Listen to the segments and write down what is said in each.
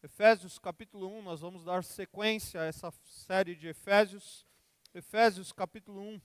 Efésios capítulo 1, nós vamos dar sequência a essa série de Efésios. Efésios capítulo 1.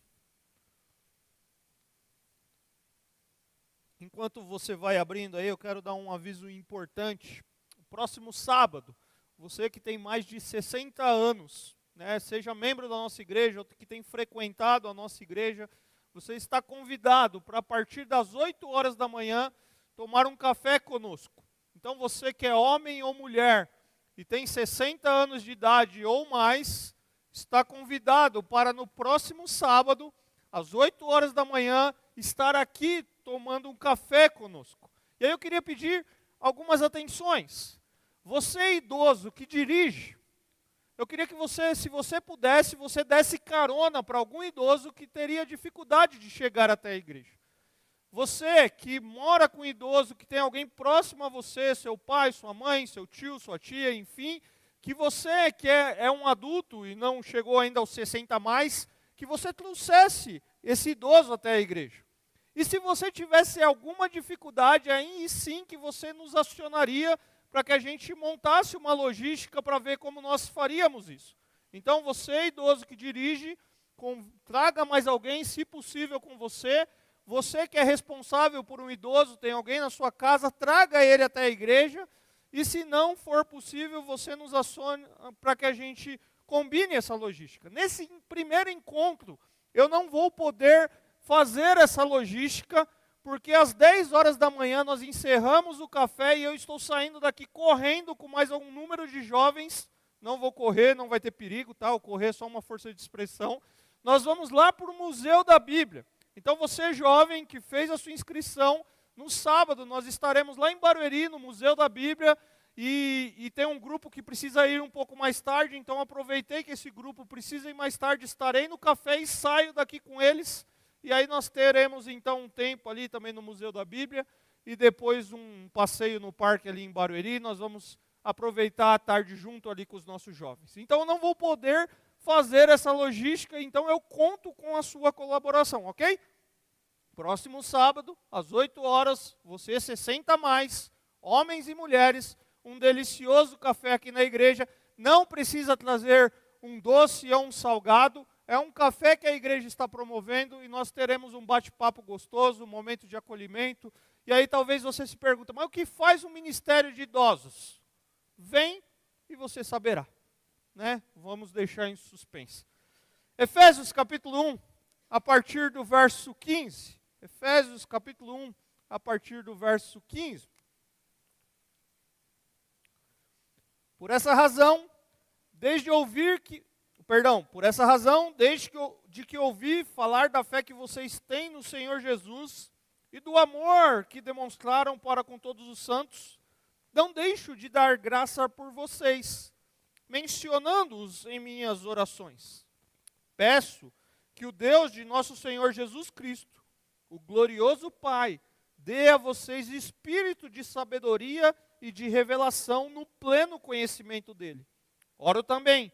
Enquanto você vai abrindo aí, eu quero dar um aviso importante. Próximo sábado, você que tem mais de 60 anos, seja membro da nossa igreja, ou que tem frequentado a nossa igreja, você está convidado para, a partir das 8 horas da manhã, tomar um café conosco. Então, você que é homem ou mulher e tem 60 anos de idade ou mais, está convidado para no próximo sábado, às 8 horas da manhã, estar aqui tomando um café conosco. E aí eu queria pedir algumas atenções. Você idoso que dirige, eu queria que você, se você pudesse, você desse carona para algum idoso que teria dificuldade de chegar até a igreja. Você que mora com um idoso, que tem alguém próximo a você, seu pai, sua mãe, seu tio, sua tia, enfim, que você que é um adulto e não chegou ainda aos 60 a mais, que você trouxesse esse idoso até a igreja. E se você tivesse alguma dificuldade, aí sim que você nos acionaria para que a gente montasse uma logística para ver como nós faríamos isso. Então você, idoso que dirige, traga mais alguém, se possível, com você. Você que é responsável por um idoso, tem alguém na sua casa, traga ele até a igreja. E se não for possível, você nos acione para que a gente combine essa logística. Nesse primeiro encontro, eu não vou poder fazer essa logística, porque às 10 horas da manhã nós encerramos o café e eu estou saindo daqui correndo com mais algum número de jovens. Não vou correr, não vai ter perigo, tá? O correr é só uma força de expressão. Nós vamos lá para o Museu da Bíblia. Então você jovem que fez a sua inscrição, no sábado nós estaremos lá em Barueri, no Museu da Bíblia, e tem um grupo que precisa ir um pouco mais tarde, então aproveitei que esse grupo precisa ir mais tarde, estarei no café e saio daqui com eles. E aí nós teremos então um tempo ali também no Museu da Bíblia, e depois um passeio no parque ali em Barueri, nós vamos aproveitar a tarde junto ali com os nossos jovens. Então eu não vou poder fazer essa logística, então eu conto com a sua colaboração, ok? Próximo sábado, às 8 horas, você 60 a mais, homens e mulheres, um delicioso café aqui na igreja, não precisa trazer um doce ou um salgado, é um café que a igreja está promovendo e nós teremos um bate-papo gostoso, um momento de acolhimento. E aí talvez você se pergunte, mas o que faz um ministério de idosos? Vem e você saberá. Vamos deixar em suspense. Efésios capítulo 1, a partir do verso 15. Efésios capítulo 1, a partir do verso 15. Por essa razão, desde que ouvi falar da fé que vocês têm no Senhor Jesus e do amor que demonstraram para com todos os santos, não deixo de dar graça por vocês, mencionando-os em minhas orações. Peço que o Deus de nosso Senhor Jesus Cristo, o glorioso Pai, dê a vocês espírito de sabedoria e de revelação no pleno conhecimento dele. Oro também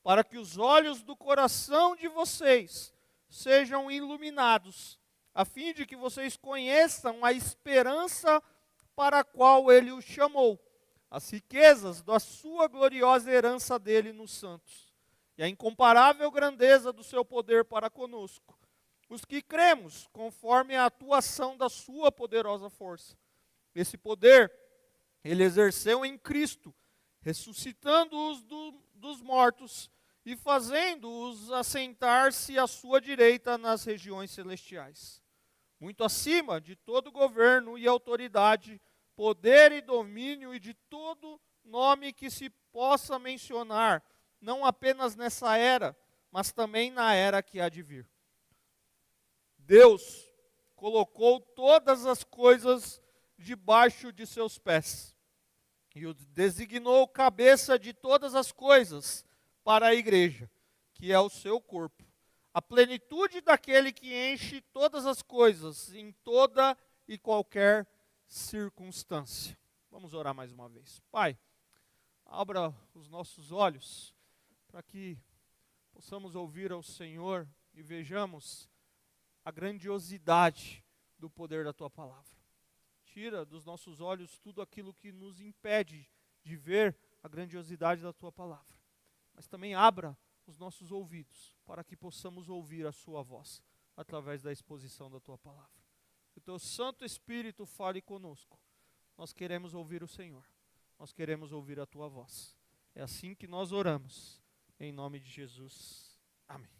para que os olhos do coração de vocês sejam iluminados, a fim de que vocês conheçam a esperança para a qual ele os chamou, as riquezas da sua gloriosa herança dele nos santos, e a incomparável grandeza do seu poder para conosco, os que cremos, conforme a atuação da sua poderosa força. Esse poder ele exerceu em Cristo, ressuscitando-os dos mortos e fazendo-os assentar-se à sua direita nas regiões celestiais, muito acima de todo governo e autoridade, poder e domínio e de todo nome que se possa mencionar, não apenas nessa era, mas também na era que há de vir. Deus colocou todas as coisas debaixo de seus pés e o designou cabeça de todas as coisas para a igreja, que é o seu corpo, a plenitude daquele que enche todas as coisas em toda e qualquer circunstância. Vamos orar mais uma vez. Pai, abra os nossos olhos para que possamos ouvir ao Senhor e vejamos a grandiosidade do poder da Tua palavra. Tira dos nossos olhos tudo aquilo que nos impede de ver a grandiosidade da tua palavra, mas também abra os nossos ouvidos para que possamos ouvir a sua voz através da exposição da tua palavra. Que o teu Santo Espírito fale conosco. Nós queremos ouvir o Senhor. Nós queremos ouvir a tua voz. É assim que nós oramos. Em nome de Jesus. Amém.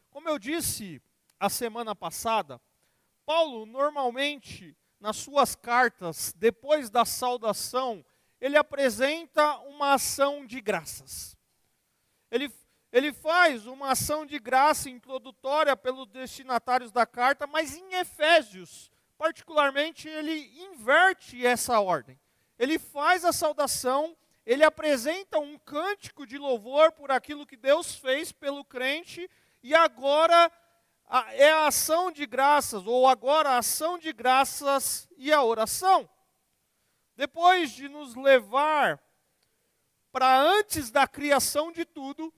Como eu disse a semana passada, Paulo normalmente, nas suas cartas, depois da saudação, ele apresenta uma ação de graças. Ele faz uma ação de graça introdutória pelos destinatários da carta, mas em Efésios, particularmente, ele inverte essa ordem. Ele faz a saudação, ele apresenta um cântico de louvor por aquilo que Deus fez pelo crente, e agora é a ação de graças, ou agora a ação de graças e a oração. Depois de nos levar para antes da criação de tudo,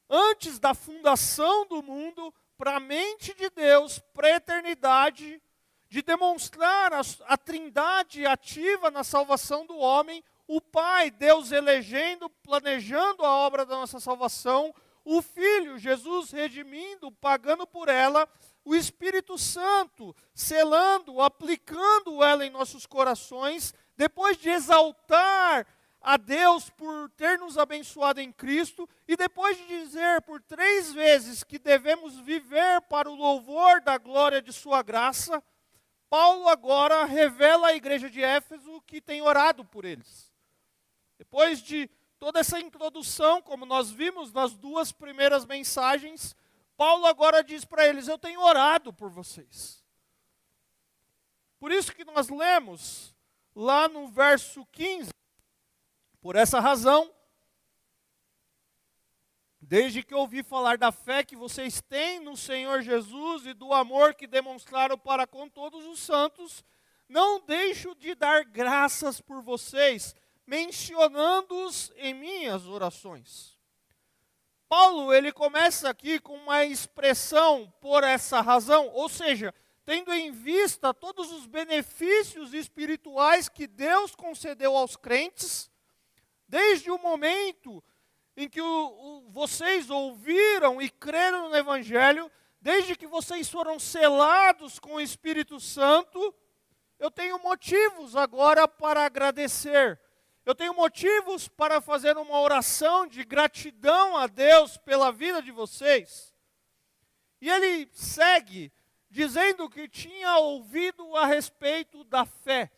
antes da fundação do mundo, para a mente de Deus, para a eternidade, de demonstrar a trindade ativa na salvação do homem, o Pai, Deus elegendo, planejando a obra da nossa salvação, o Filho, Jesus redimindo, pagando por ela, o Espírito Santo selando, aplicando ela em nossos corações, depois de exaltar a Deus por ter nos abençoado em Cristo, e depois de dizer por 3 vezes que devemos viver para o louvor da glória de sua graça, Paulo agora revela à igreja de Éfeso que tem orado por eles. Depois de toda essa introdução, como nós vimos nas 2 primeiras mensagens, Paulo agora diz para eles: eu tenho orado por vocês. Por isso que nós lemos lá no verso 15, por essa razão, desde que ouvi falar da fé que vocês têm no Senhor Jesus e do amor que demonstraram para com todos os santos, não deixo de dar graças por vocês, mencionando-os em minhas orações. Paulo, ele começa aqui com uma expressão por essa razão, ou seja, tendo em vista todos os benefícios espirituais que Deus concedeu aos crentes, desde o momento em que vocês ouviram e creram no Evangelho, desde que vocês foram selados com o Espírito Santo, eu tenho motivos agora para agradecer. Eu tenho motivos para fazer uma oração de gratidão a Deus pela vida de vocês. E ele segue dizendo que tinha ouvido a respeito da fé.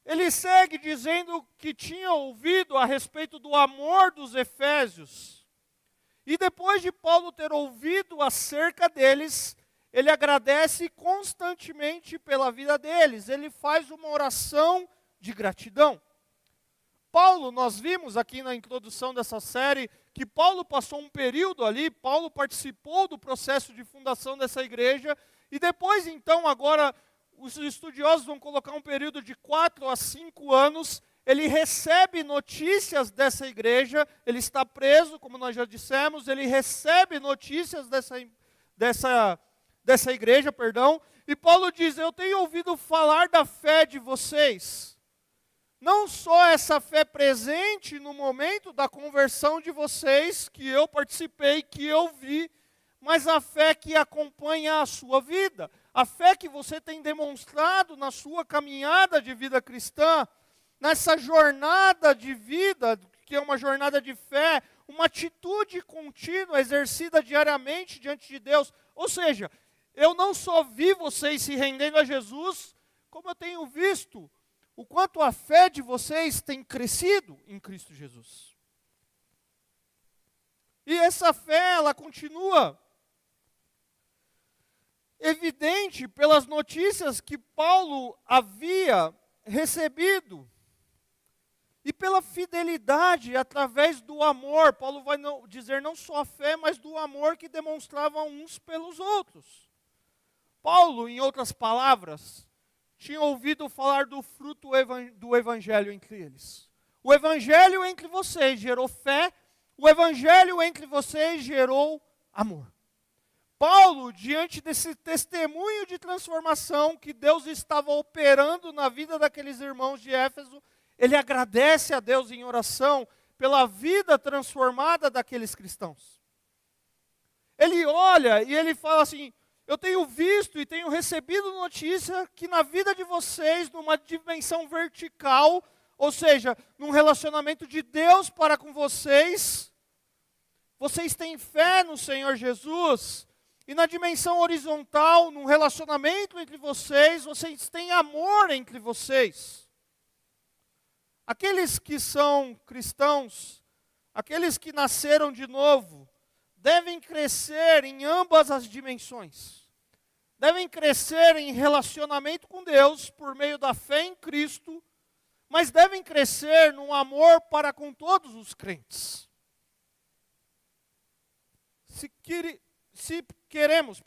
Ele segue dizendo que tinha ouvido a respeito do amor dos efésios. E depois de Paulo ter ouvido acerca deles, ele agradece constantemente pela vida deles. Ele faz uma oração de gratidão. Paulo, nós vimos aqui na introdução dessa série, que Paulo passou um período ali, Paulo participou do processo de fundação dessa igreja, e depois então agora os estudiosos vão colocar um período de 4 a 5 anos, ele recebe notícias dessa igreja, ele está preso, como nós já dissemos, ele recebe notícias dessa igreja, e Paulo diz: eu tenho ouvido falar da fé de vocês. Não só essa fé presente no momento da conversão de vocês, que eu participei, que eu vi, mas a fé que acompanha a sua vida, a fé que você tem demonstrado na sua caminhada de vida cristã, nessa jornada de vida, que é uma jornada de fé, uma atitude contínua, exercida diariamente diante de Deus. Ou seja, eu não só vi vocês se rendendo a Jesus, como eu tenho visto o quanto a fé de vocês tem crescido em Cristo Jesus. E essa fé, ela continua evidente pelas notícias que Paulo havia recebido e pela fidelidade através do amor. Paulo vai dizer não só a fé, mas do amor que demonstravam uns pelos outros. Paulo, em outras palavras, tinha ouvido falar do fruto do evangelho entre eles. O evangelho entre vocês gerou fé, o evangelho entre vocês gerou amor. Paulo, diante desse testemunho de transformação que Deus estava operando na vida daqueles irmãos de Éfeso, ele agradece a Deus em oração pela vida transformada daqueles cristãos. Ele olha e ele fala assim: eu tenho visto e tenho recebido notícia que na vida de vocês, numa dimensão vertical, ou seja, num relacionamento de Deus para com vocês, vocês têm fé no Senhor Jesus, e na dimensão horizontal, num relacionamento entre vocês, vocês têm amor entre vocês. Aqueles que são cristãos, aqueles que nasceram de novo, devem crescer em ambas as dimensões. Devem crescer em relacionamento com Deus por meio da fé em Cristo, mas devem crescer no amor para com todos os crentes. Se queremos,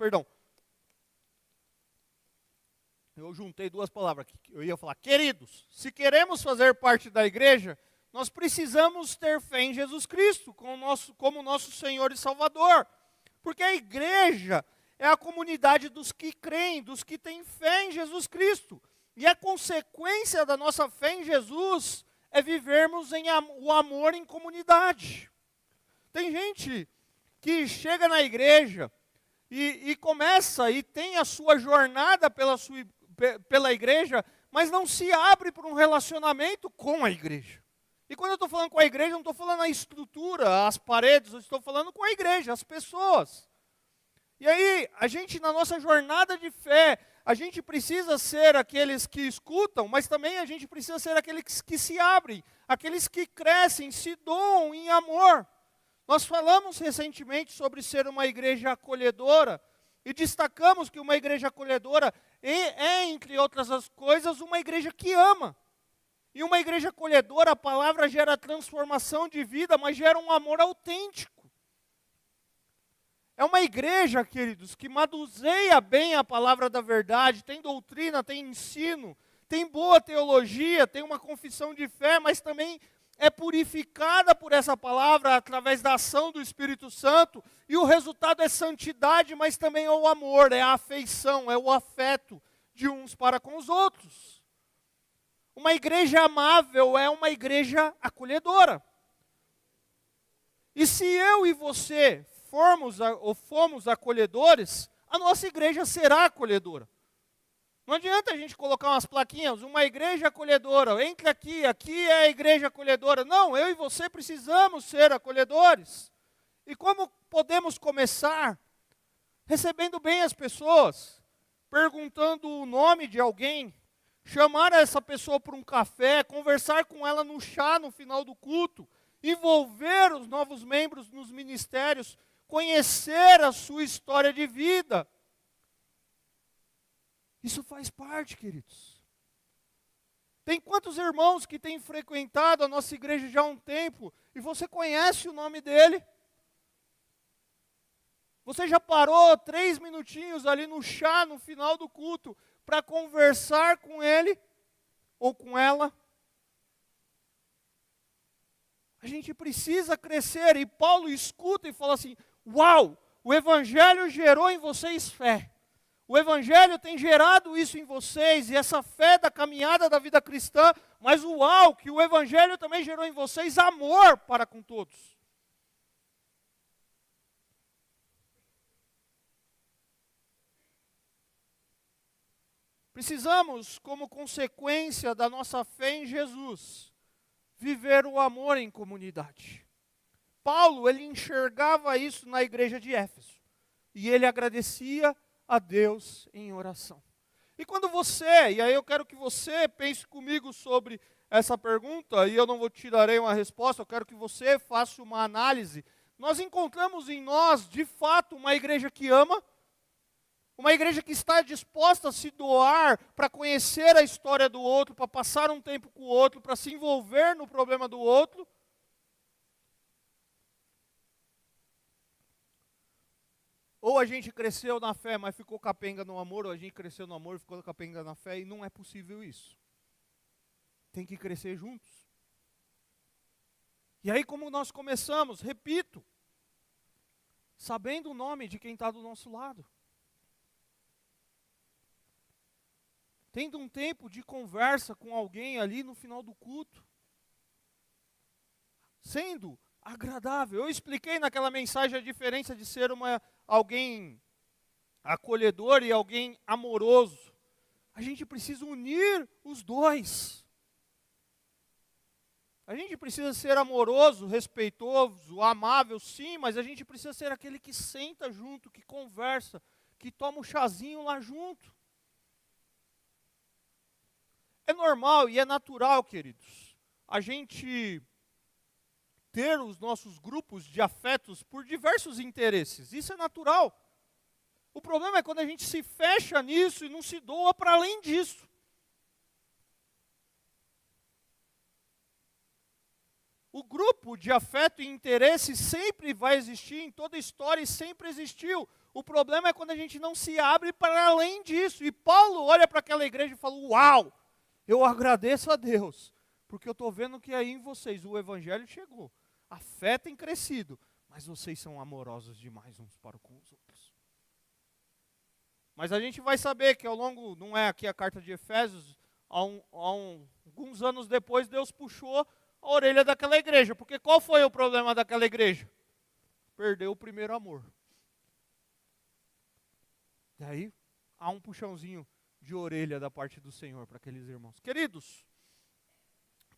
eu juntei duas palavras aqui, eu ia falar, queridos, se queremos fazer parte da igreja, nós precisamos ter fé em Jesus Cristo como nosso Senhor e Salvador, porque a igreja é a comunidade dos que creem, dos que têm fé em Jesus Cristo. E a consequência da nossa fé em Jesus é vivermos o amor em comunidade. Tem gente que chega na igreja e começa e tem a sua jornada pela igreja, mas não se abre para um relacionamento com a igreja. E quando eu estou falando com a igreja, eu não estou falando a estrutura, as paredes, eu estou falando com a igreja, as pessoas. E aí, a gente, na nossa jornada de fé, a gente precisa ser aqueles que escutam, mas também a gente precisa ser aqueles que se abrem, aqueles que crescem, se doam em amor. Nós falamos recentemente sobre ser uma igreja acolhedora, e destacamos que uma igreja acolhedora é, entre outras as coisas, uma igreja que ama. E uma igreja acolhedora, a palavra gera transformação de vida, mas gera um amor autêntico. É uma igreja, queridos, que manuseia bem a palavra da verdade, tem doutrina, tem ensino, tem boa teologia, tem uma confissão de fé, mas também é purificada por essa palavra através da ação do Espírito Santo, e o resultado é santidade, mas também é o amor, é a afeição, é o afeto de uns para com os outros. Uma igreja amável é uma igreja acolhedora. E se eu e você fomos acolhedores, a nossa igreja será acolhedora. Não adianta a gente colocar umas plaquinhas, uma igreja acolhedora, entre aqui é a igreja acolhedora. Não, eu e você precisamos ser acolhedores. E como podemos começar? Recebendo bem as pessoas, perguntando o nome de alguém, chamar essa pessoa para um café, conversar com ela no chá no final do culto, envolver os novos membros nos ministérios, conhecer a sua história de vida. Isso faz parte, queridos. Tem quantos irmãos que têm frequentado a nossa igreja já há um tempo e você conhece o nome dele? Você já parou 3 minutinhos ali no chá, no final do culto, para conversar com ele ou com ela? A gente precisa crescer, e Paulo escuta e fala assim: uau, o Evangelho gerou em vocês fé. O Evangelho tem gerado isso em vocês, e essa fé da caminhada da vida cristã, mas uau, que o Evangelho também gerou em vocês amor para com todos. Precisamos, como consequência da nossa fé em Jesus, viver o amor em comunidade. Paulo, ele enxergava isso na igreja de Éfeso, e ele agradecia a Deus em oração. E quando você, e aí eu quero que você pense comigo sobre essa pergunta, e eu não te darei uma resposta, eu quero que você faça uma análise. Nós encontramos em nós, de fato, uma igreja que ama, uma igreja que está disposta a se doar para conhecer a história do outro, para passar um tempo com o outro, para se envolver no problema do outro. Ou a gente cresceu na fé, mas ficou capenga no amor, ou a gente cresceu no amor e ficou capenga na fé, e não é possível isso. Tem que crescer juntos. E aí, como nós começamos, repito, sabendo o nome de quem está do nosso lado. tendo um tempo de conversa com alguém ali no final do culto, sendo agradável. Eu expliquei naquela mensagem a diferença de ser alguém acolhedor e alguém amoroso. A gente precisa unir os dois. A gente precisa ser amoroso, respeitoso, amável, sim, mas a gente precisa ser aquele que senta junto, que conversa, que toma um chazinho lá junto. É normal e é natural, queridos, a gente ter os nossos grupos de afetos por diversos interesses. Isso é natural. O problema é quando a gente se fecha nisso e não se doa para além disso. O grupo de afeto e interesse sempre vai existir, em toda a história e sempre existiu. O problema é quando a gente não se abre para além disso. E Paulo olha para aquela igreja e fala, uau, eu agradeço a Deus, porque eu estou vendo que aí em vocês o evangelho chegou. A fé tem crescido, mas vocês são amorosos demais uns para com os outros. Mas a gente vai saber que ao longo, não é aqui a carta de Efésios, alguns anos depois Deus puxou a orelha daquela igreja. Porque qual foi o problema daquela igreja? Perdeu o primeiro amor. Daí há um puxãozinho de orelha da parte do Senhor para aqueles irmãos. Queridos,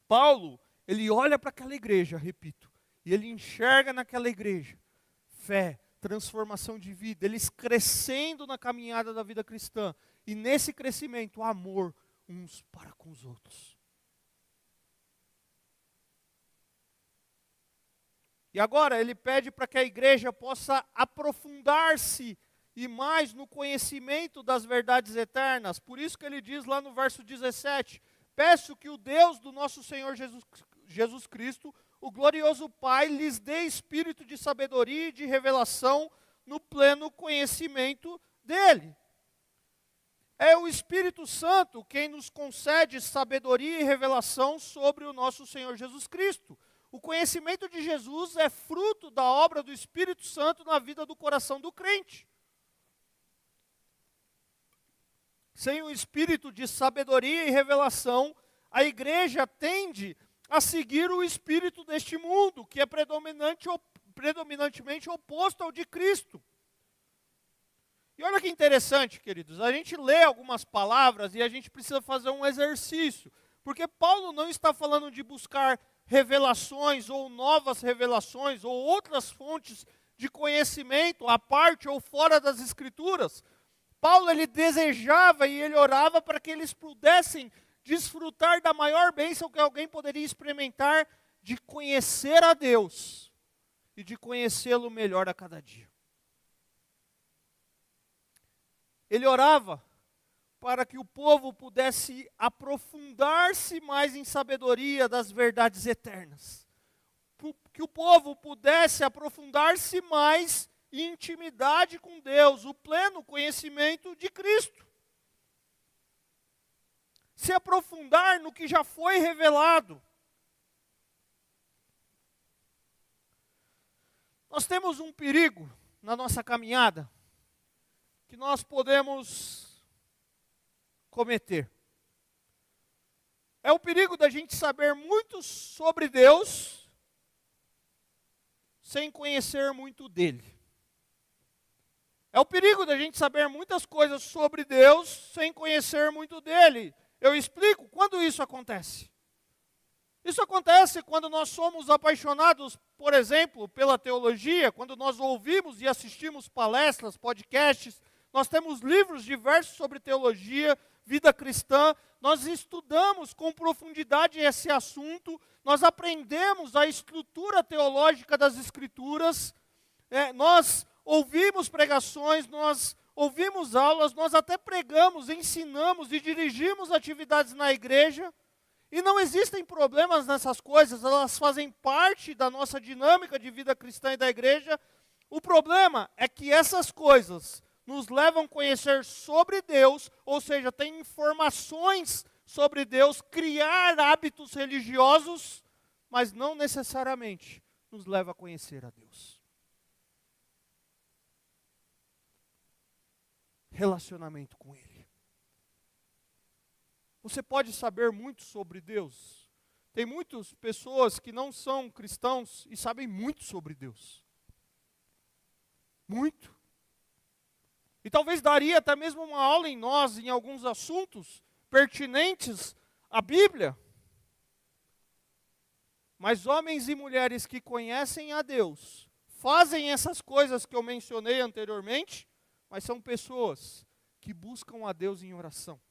Paulo, ele olha para aquela igreja, repito, e ele enxerga naquela igreja fé, transformação de vida, eles crescendo na caminhada da vida cristã. E nesse crescimento, amor uns para com os outros. E agora ele pede para que a igreja possa aprofundar-se e mais no conhecimento das verdades eternas. Por isso que ele diz lá no verso 17, peço que o Deus do nosso Senhor Jesus Cristo, o glorioso Pai, lhes dê espírito de sabedoria e de revelação no pleno conhecimento dele. É o Espírito Santo quem nos concede sabedoria e revelação sobre o nosso Senhor Jesus Cristo. O conhecimento de Jesus é fruto da obra do Espírito Santo na vida do coração do crente. Sem o espírito de sabedoria e revelação, a igreja tende a seguir o espírito deste mundo, que é predominantemente oposto ao de Cristo. E olha que interessante, queridos, a gente lê algumas palavras e a gente precisa fazer um exercício, porque Paulo não está falando de buscar revelações ou novas revelações ou outras fontes de conhecimento à parte ou fora das Escrituras. Paulo, ele desejava e ele orava para que eles pudessem desfrutar da maior bênção que alguém poderia experimentar, de conhecer a Deus e de conhecê-lo melhor a cada dia. Ele orava para que o povo pudesse aprofundar-se mais em sabedoria das verdades eternas. Que o povo pudesse aprofundar-se mais em intimidade com Deus, o pleno conhecimento de Cristo. Se aprofundar no que já foi revelado. Nós temos um perigo na nossa caminhada que nós podemos cometer. É o perigo da gente saber muito sobre Deus sem conhecer muito dele. É o perigo da gente saber muitas coisas sobre Deus sem conhecer muito dele. Eu explico quando isso acontece. Isso acontece quando nós somos apaixonados, por exemplo, pela teologia, quando nós ouvimos e assistimos palestras, podcasts, nós temos livros diversos sobre teologia, vida cristã, nós estudamos com profundidade esse assunto, nós aprendemos a estrutura teológica das Escrituras, nós ouvimos pregações, nós ouvimos aulas, nós até pregamos, ensinamos e dirigimos atividades na igreja, e não existem problemas nessas coisas, elas fazem parte da nossa dinâmica de vida cristã e da igreja. O problema é que essas coisas nos levam a conhecer sobre Deus, ou seja, tem informações sobre Deus, criar hábitos religiosos, mas não necessariamente nos leva a conhecer a Deus. Relacionamento com Ele. Você pode saber muito sobre Deus. Tem muitas pessoas que não são cristãos e sabem muito sobre Deus. Muito. E talvez daria até mesmo uma aula em nós, em alguns assuntos pertinentes à Bíblia. Mas homens e mulheres que conhecem a Deus, fazem essas coisas que eu mencionei anteriormente, mas são pessoas que buscam a Deus em oração.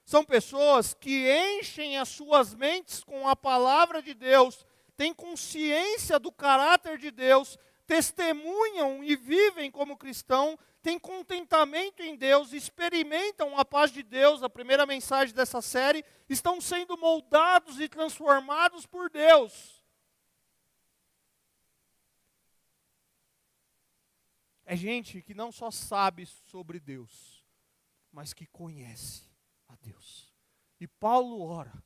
São pessoas que enchem as suas mentes com a palavra de Deus, têm consciência do caráter de Deus, testemunham e vivem como cristão, têm contentamento em Deus, experimentam a paz de Deus, a primeira mensagem dessa série, estão sendo moldados e transformados por Deus. É gente que não só sabe sobre Deus, mas que conhece a Deus. E Paulo ora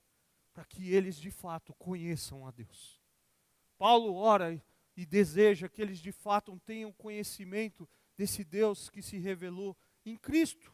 para que eles de fato conheçam a Deus. Paulo ora e deseja que eles de fato tenham conhecimento desse Deus que se revelou em Cristo.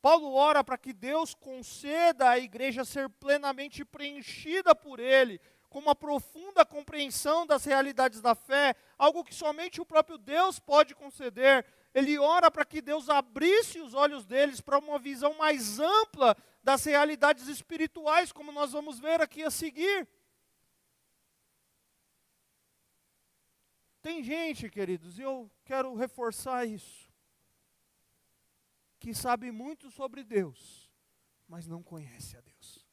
Paulo ora para que Deus conceda à igreja ser plenamente preenchida por Ele, com uma profunda compreensão das realidades da fé, algo que somente o próprio Deus pode conceder. Ele ora para que Deus abrisse os olhos deles para uma visão mais ampla das realidades espirituais, como nós vamos ver aqui a seguir. Tem gente, queridos, e eu quero reforçar isso, que sabe muito sobre Deus, mas não conhece a Deus.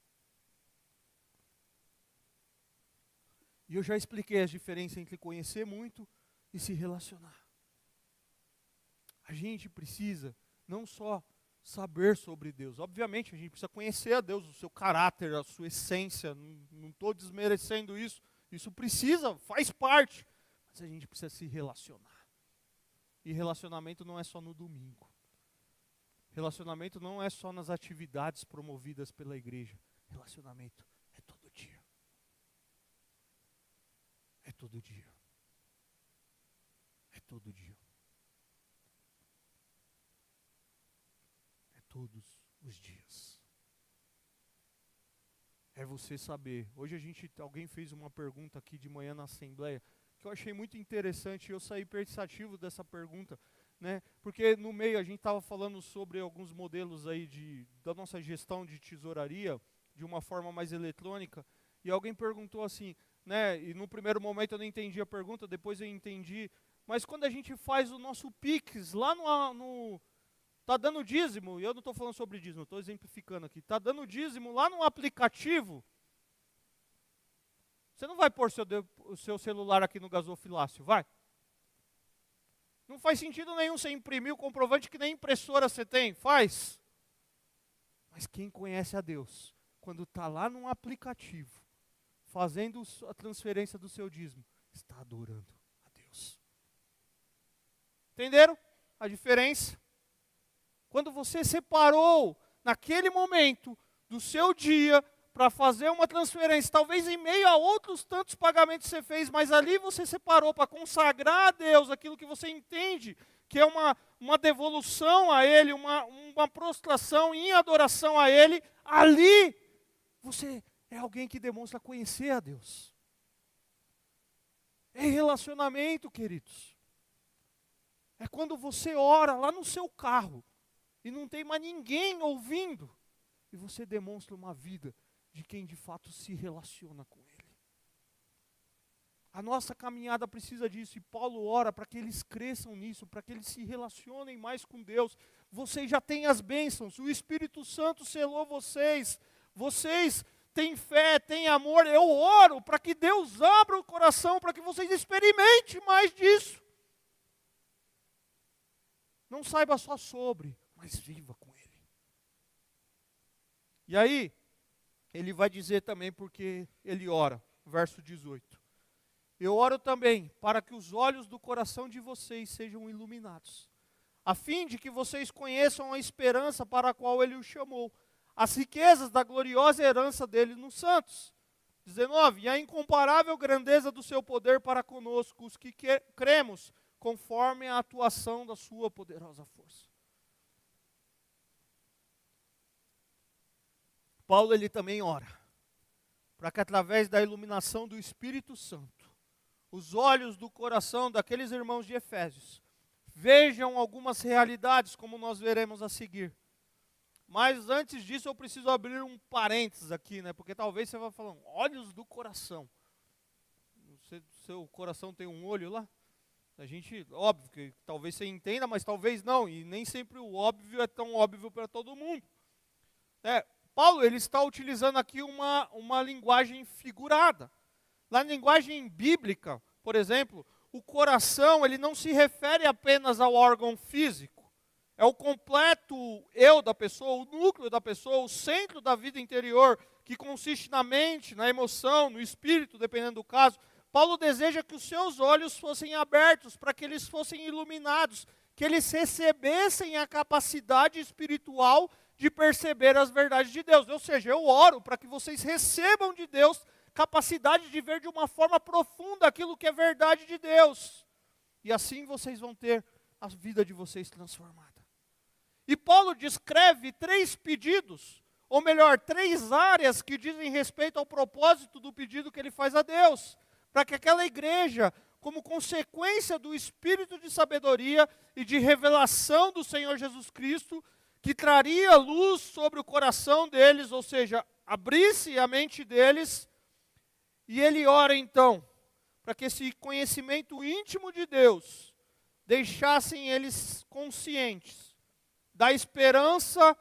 E eu já expliquei a diferença entre conhecer muito e se relacionar. A gente precisa não só saber sobre Deus, obviamente a gente precisa conhecer a Deus, o seu caráter, a sua essência, não estou desmerecendo isso, isso precisa, faz parte, mas a gente precisa se relacionar. E relacionamento não é só no domingo. Relacionamento não é só nas atividades promovidas pela igreja. Relacionamento é todo dia. É todo dia. É todo dia. É todos os dias. É você saber. Hoje alguém fez uma pergunta aqui de manhã na assembleia, que eu achei muito interessante, e eu saí pensativo dessa pergunta, né? Porque no meio a gente estava falando sobre alguns modelos aí da nossa gestão de tesouraria, de uma forma mais eletrônica, e alguém perguntou assim, né? E no primeiro momento eu não entendi a pergunta, depois eu entendi, mas quando a gente faz o nosso Pix lá tá dando dízimo, e eu não estou falando sobre dízimo, estou exemplificando aqui, tá dando dízimo lá no aplicativo, você não vai pôr o seu celular aqui no gasofilácio, vai? Não faz sentido nenhum você imprimir o comprovante que nem impressora você tem, faz? Mas quem conhece a Deus, quando está lá num aplicativo, fazendo a transferência do seu dízimo, está adorando a Deus. Entenderam a diferença? Quando você separou, naquele momento, do seu dia, para fazer uma transferência, talvez em meio a outros tantos pagamentos que você fez, mas ali você separou para consagrar a Deus aquilo que você entende, que é uma devolução a Ele, uma prostração em adoração a Ele, ali você é alguém que demonstra conhecer a Deus. É relacionamento, queridos. É quando você ora lá no seu carro, e não tem mais ninguém ouvindo, e você demonstra uma vida de quem de fato se relaciona com Ele. A nossa caminhada precisa disso, e Paulo ora para que eles cresçam nisso, para que eles se relacionem mais com Deus. Vocês já têm as bênçãos, o Espírito Santo selou vocês têm fé, têm amor. Eu oro para que Deus abra o coração, para que vocês experimentem mais disso. Não saiba só sobre, mas viva com Ele. E aí, ele vai dizer também porque ele ora, verso 18. Eu oro também para que os olhos do coração de vocês sejam iluminados, a fim de que vocês conheçam a esperança para a qual Ele os chamou, as riquezas da gloriosa herança dele nos santos. 19. E a incomparável grandeza do seu poder para conosco, os que cremos, conforme a atuação da sua poderosa força. Paulo ele também ora, para que através da iluminação do Espírito Santo, os olhos do coração daqueles irmãos de Efésios vejam algumas realidades, como nós veremos a seguir. Mas antes disso eu preciso abrir um parênteses aqui, né? Porque talvez você vá falando, olhos do coração. Seu coração tem um olho lá? A gente, óbvio que talvez você entenda, mas talvez não. E nem sempre o óbvio é tão óbvio para todo mundo. Paulo ele está utilizando aqui uma linguagem figurada. Na linguagem bíblica, por exemplo, o coração ele não se refere apenas ao órgão físico. É o completo eu da pessoa, o núcleo da pessoa, o centro da vida interior, que consiste na mente, na emoção, no espírito, dependendo do caso. Paulo deseja que os seus olhos fossem abertos, para que eles fossem iluminados, que eles recebessem a capacidade espiritual de perceber as verdades de Deus. Ou seja, eu oro para que vocês recebam de Deus capacidade de ver de uma forma profunda aquilo que é verdade de Deus. E assim vocês vão ter a vida de vocês transformada. E Paulo descreve 3 pedidos, ou melhor, 3 áreas que dizem respeito ao propósito do pedido que ele faz a Deus, para que aquela igreja, como consequência do espírito de sabedoria e de revelação do Senhor Jesus Cristo, que traria luz sobre o coração deles, ou seja, abrisse a mente deles, e ele ora então, para que esse conhecimento íntimo de Deus deixassem eles conscientes da esperança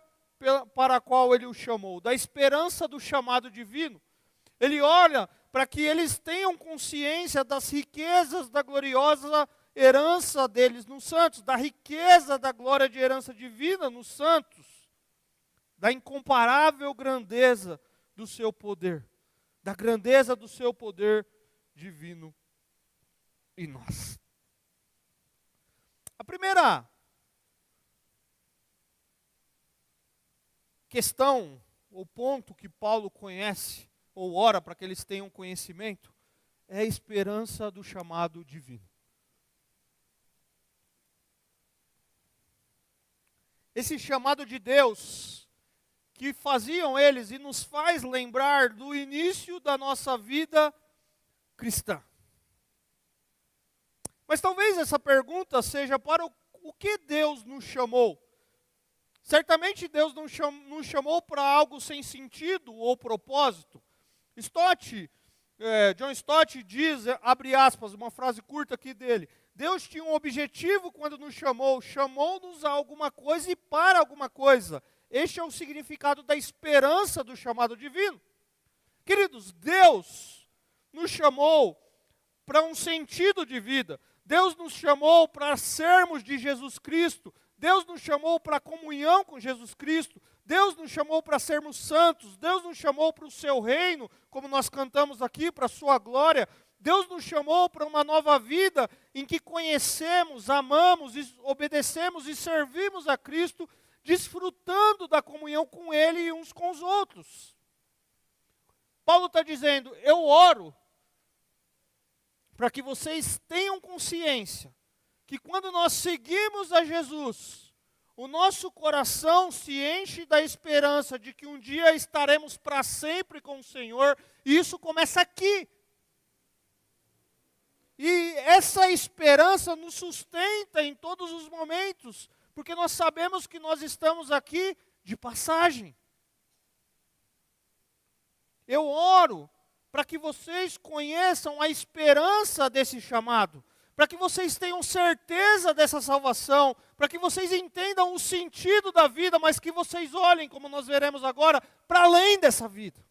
para a qual ele o chamou, da esperança do chamado divino. Ele olha para que eles tenham consciência das riquezas da gloriosa herança deles nos santos, da riqueza da glória de herança divina nos santos, da incomparável grandeza do seu poder, da grandeza do seu poder divino em nós. A primeira questão, ou ponto que Paulo conhece, ou ora para que eles tenham conhecimento, é a esperança do chamado divino. Esse chamado de Deus, que faziam eles e nos faz lembrar do início da nossa vida cristã. Mas talvez essa pergunta seja para o que Deus nos chamou. Certamente Deus não nos chamou para algo sem sentido ou propósito. John Stott diz, abre aspas, uma frase curta aqui dele, Deus tinha um objetivo quando nos chamou, chamou-nos a alguma coisa e para alguma coisa. Este é o significado da esperança do chamado divino. Queridos, Deus nos chamou para um sentido de vida. Deus nos chamou para sermos de Jesus Cristo. Deus nos chamou para a comunhão com Jesus Cristo. Deus nos chamou para sermos santos. Deus nos chamou para o seu reino, como nós cantamos aqui, para a sua glória. Deus nos chamou para uma nova vida em que conhecemos, amamos, obedecemos e servimos a Cristo, desfrutando da comunhão com Ele e uns com os outros. Paulo está dizendo, eu oro para que vocês tenham consciência que quando nós seguimos a Jesus, o nosso coração se enche da esperança de que um dia estaremos para sempre com o Senhor, e isso começa aqui. E essa esperança nos sustenta em todos os momentos, porque nós sabemos que nós estamos aqui de passagem. Eu oro para que vocês conheçam a esperança desse chamado, para que vocês tenham certeza dessa salvação, para que vocês entendam o sentido da vida, mas que vocês olhem, como nós veremos agora, para além dessa vida.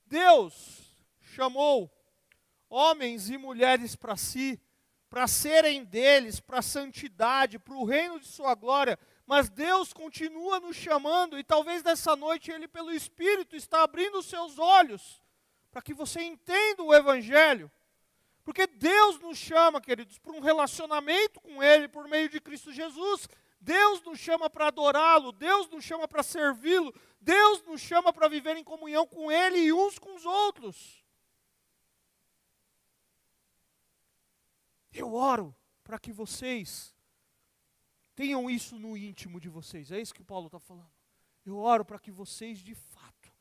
Deus chamou homens e mulheres para si, para serem deles, para a santidade, para o reino de sua glória, mas Deus continua nos chamando, e talvez nessa noite Ele, pelo Espírito, está abrindo os seus olhos, para que você entenda o Evangelho, porque Deus nos chama, queridos, para um relacionamento com Ele, por meio de Cristo Jesus. Deus nos chama para adorá-lo, Deus nos chama para servi-lo, Deus nos chama para viver em comunhão com Ele e uns com os outros. Eu oro para que vocês Tenham isso no íntimo de vocês. É isso que Paulo está falando. Eu oro para que vocês, de fato,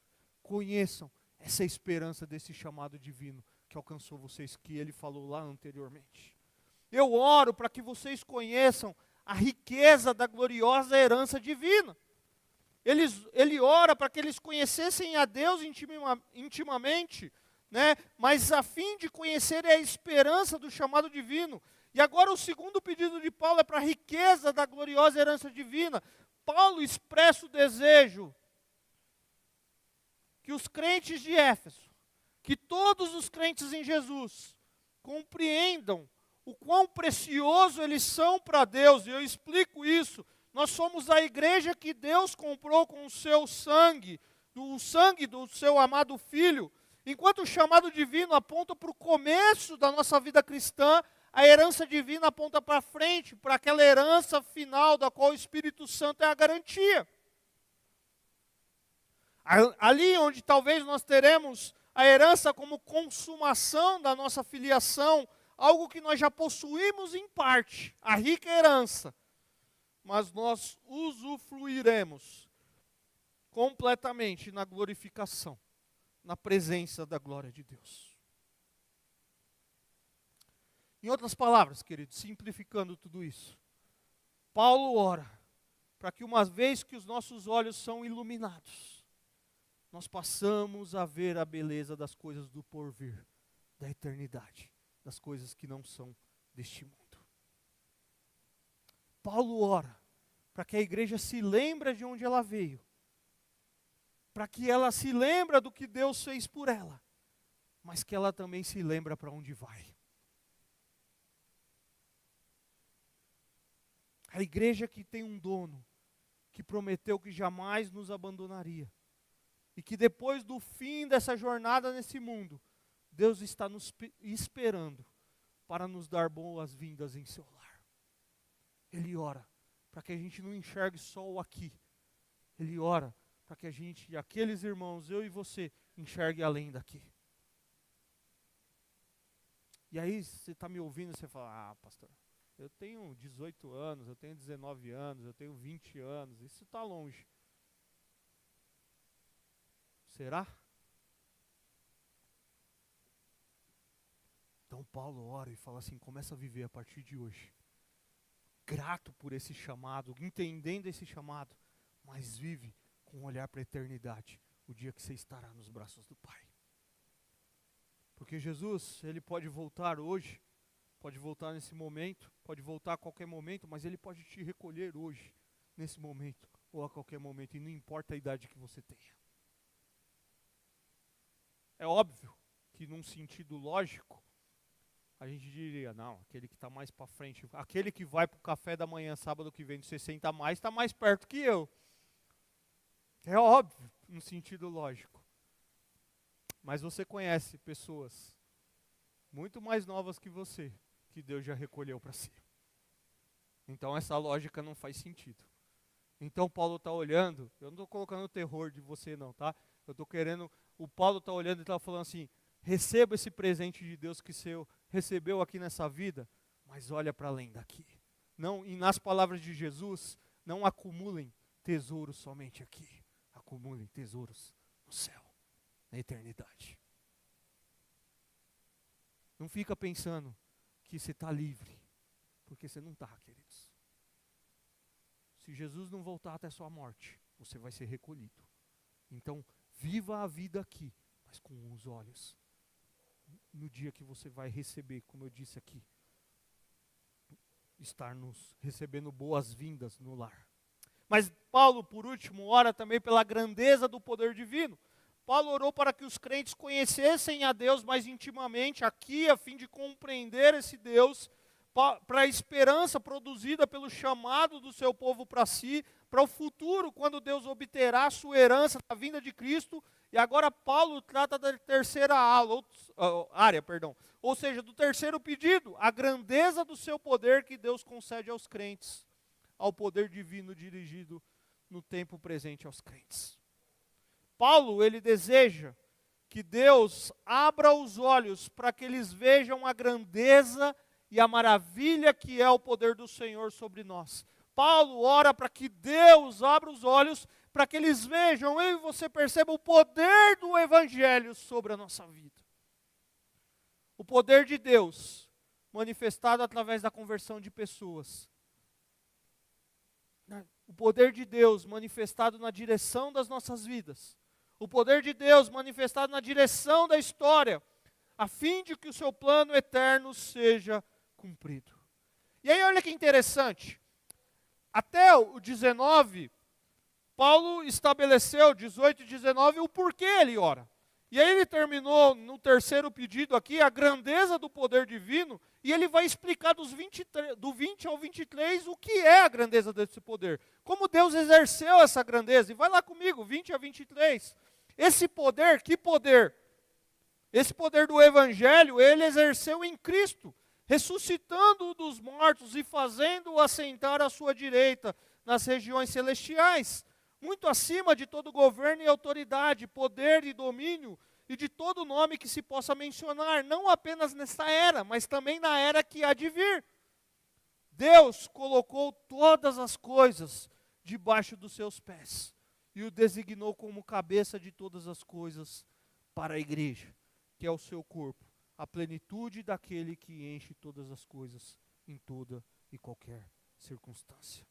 conheçam essa esperança desse chamado divino que alcançou vocês, que ele falou lá anteriormente. Eu oro para que vocês conheçam a riqueza da gloriosa herança divina. Ele ora para que eles conhecessem a Deus intimamente, né? Mas a fim de conhecerem a esperança do chamado divino. E agora o segundo pedido de Paulo é para a riqueza da gloriosa herança divina. Paulo expressa o desejo que os crentes de Éfeso, que todos os crentes em Jesus, compreendam o quão precioso eles são para Deus. E eu explico isso. Nós somos a igreja que Deus comprou com o seu sangue, o sangue do seu amado Filho. Enquanto o chamado divino aponta para o começo da nossa vida cristã, a herança divina aponta para frente, para aquela herança final da qual o Espírito Santo é a garantia. Ali onde talvez nós teremos a herança como consumação da nossa filiação, algo que nós já possuímos em parte, a rica herança, mas nós usufruiremos completamente na glorificação, na presença da glória de Deus. Em outras palavras, queridos, simplificando tudo isso, Paulo ora para que uma vez que os nossos olhos são iluminados, nós passamos a ver a beleza das coisas do porvir, da eternidade, das coisas que não são deste mundo. Paulo ora para que a igreja se lembre de onde ela veio, para que ela se lembre do que Deus fez por ela, mas que ela também se lembre para onde vai. A igreja que tem um dono, que prometeu que jamais nos abandonaria, e que depois do fim dessa jornada nesse mundo, Deus está nos esperando para nos dar boas-vindas em seu lar. Ele ora para que a gente não enxergue só o aqui. Ele ora para que a gente, aqueles irmãos, eu e você, enxergue além daqui. E aí você está me ouvindo e você fala, pastor, eu tenho 18 anos, eu tenho 19 anos, eu tenho 20 anos, isso está longe. Será? Então Paulo ora e fala assim, começa a viver a partir de hoje. Grato por esse chamado, entendendo esse chamado, mas vive com um olhar para a eternidade, o dia que você estará nos braços do Pai. Porque Jesus, Ele pode voltar hoje, pode voltar nesse momento, pode voltar a qualquer momento, mas Ele pode te recolher hoje, nesse momento, ou a qualquer momento, e não importa a idade que você tenha. É óbvio que num sentido lógico, a gente diria, não, aquele que está mais para frente, aquele que vai para o café da manhã, sábado que vem, de 60 a mais, está mais perto que eu. É óbvio, no sentido lógico. Mas você conhece pessoas muito mais novas que você, que Deus já recolheu para si. Então essa lógica não faz sentido. Então Paulo está olhando, eu não estou colocando o terror de você não, tá? Eu estou querendo, o Paulo está olhando e está falando assim, receba esse presente de Deus que você recebeu aqui nessa vida, mas olha para além daqui. Não, e nas palavras de Jesus, não acumulem tesouros somente aqui, acumulem tesouros no céu, na eternidade. Não fica pensando que você está livre, porque você não está, queridos. Se Jesus não voltar até sua morte, você vai ser recolhido. Então, viva a vida aqui, mas com os olhos no dia que você vai receber, como eu disse aqui, estar nos recebendo boas-vindas no lar. Mas Paulo, por último, ora também pela grandeza do poder divino. Paulo orou para que os crentes conhecessem a Deus mais intimamente aqui, a fim de compreender esse Deus, para a esperança produzida pelo chamado do seu povo para si, para o futuro, quando Deus obterá a sua herança da vinda de Cristo. E agora Paulo trata da terceira área, ou seja, do terceiro pedido, a grandeza do seu poder que Deus concede aos crentes, ao poder divino dirigido no tempo presente aos crentes. Paulo, ele deseja que Deus abra os olhos para que eles vejam a grandeza e a maravilha que é o poder do Senhor sobre nós. Paulo ora para que Deus abra os olhos, para que eles vejam, eu e você percebam o poder do Evangelho sobre a nossa vida. O poder de Deus manifestado através da conversão de pessoas. O poder de Deus manifestado na direção das nossas vidas. O poder de Deus manifestado na direção da história, a fim de que o seu plano eterno seja cumprido. E aí olha que interessante, até o 19, Paulo estabeleceu, 18 e 19, o porquê ele ora. E aí ele terminou no terceiro pedido aqui, a grandeza do poder divino, e ele vai explicar do 20 ao 23 o que é a grandeza desse poder. Como Deus exerceu essa grandeza. E vai lá comigo, 20 a 23. Esse poder, que poder? Esse poder do Evangelho, ele exerceu em Cristo, ressuscitando-o dos mortos e fazendo-o assentar à sua direita nas regiões celestiais, muito acima de todo governo e autoridade, poder e domínio, e de todo nome que se possa mencionar, não apenas nesta era, mas também na era que há de vir. Deus colocou todas as coisas debaixo dos seus pés, e o designou como cabeça de todas as coisas para a igreja, que é o seu corpo, a plenitude daquele que enche todas as coisas em toda e qualquer circunstância.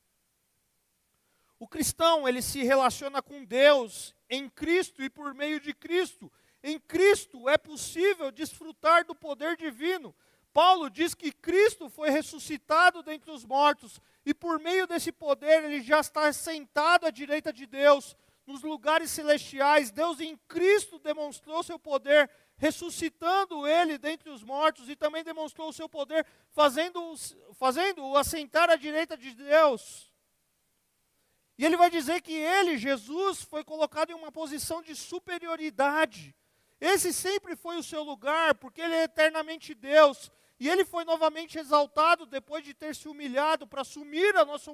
O cristão, ele se relaciona com Deus em Cristo e por meio de Cristo. Em Cristo é possível desfrutar do poder divino. Paulo diz que Cristo foi ressuscitado dentre os mortos e por meio desse poder ele já está sentado à direita de Deus, nos lugares celestiais. Deus em Cristo demonstrou seu poder, ressuscitando ele dentre os mortos, e também demonstrou o seu poder fazendo-o assentar à direita de Deus. E ele vai dizer que ele, Jesus, foi colocado em uma posição de superioridade. Esse sempre foi o seu lugar, porque ele é eternamente Deus. E ele foi novamente exaltado depois de ter se humilhado para assumir a nossa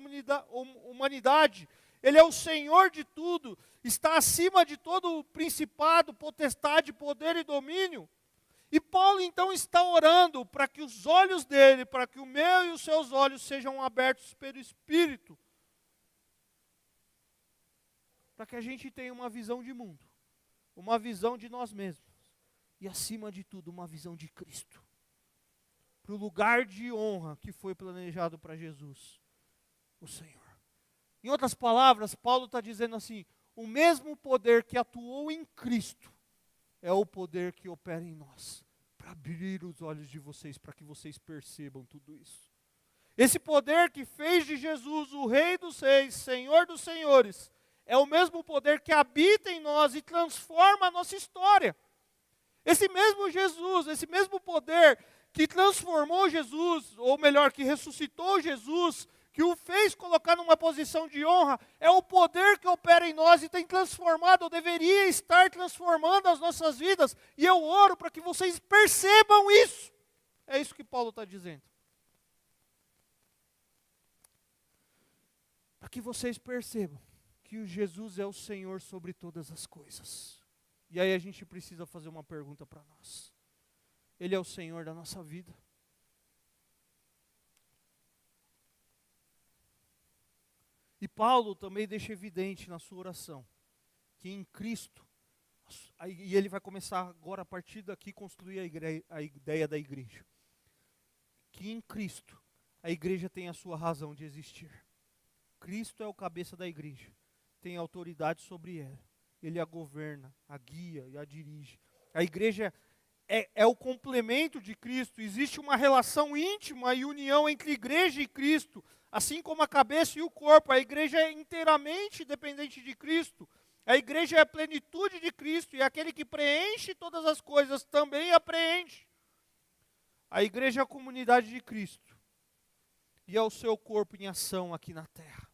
humanidade. Ele é o Senhor de tudo, está acima de todo o principado, potestade, poder e domínio. E Paulo então está orando para que os olhos dele, para que o meu e os seus olhos sejam abertos pelo Espírito, para que a gente tenha uma visão de mundo, uma visão de nós mesmos, e acima de tudo, uma visão de Cristo, para o lugar de honra que foi planejado para Jesus, o Senhor. Em outras palavras, Paulo está dizendo assim, o mesmo poder que atuou em Cristo, é o poder que opera em nós, para abrir os olhos de vocês, para que vocês percebam tudo isso. Esse poder que fez de Jesus o Rei dos Reis, Senhor dos Senhores, é o mesmo poder que habita em nós e transforma a nossa história. Esse mesmo Jesus, esse mesmo poder que transformou Jesus, ou melhor, que ressuscitou Jesus, que o fez colocar numa posição de honra, é o poder que opera em nós e tem transformado, ou deveria estar transformando as nossas vidas. E eu oro para que vocês percebam isso. É isso que Paulo está dizendo. Para que vocês percebam que o Jesus é o Senhor sobre todas as coisas. E aí a gente precisa fazer uma pergunta para nós. Ele é o Senhor da nossa vida? E Paulo também deixa evidente na sua oração que em Cristo, e ele vai começar agora a partir daqui construir a ideia da igreja, que em Cristo a igreja tem a sua razão de existir. Cristo é o cabeça da igreja, tem autoridade sobre ela. Ele a governa, a guia e a dirige. A igreja é o complemento de Cristo. Existe uma relação íntima e união entre igreja e Cristo. Assim como a cabeça e o corpo. A igreja é inteiramente dependente de Cristo. A igreja é a plenitude de Cristo. E aquele que preenche todas as coisas também a preenche. A igreja é a comunidade de Cristo. E é o seu corpo em ação aqui na terra.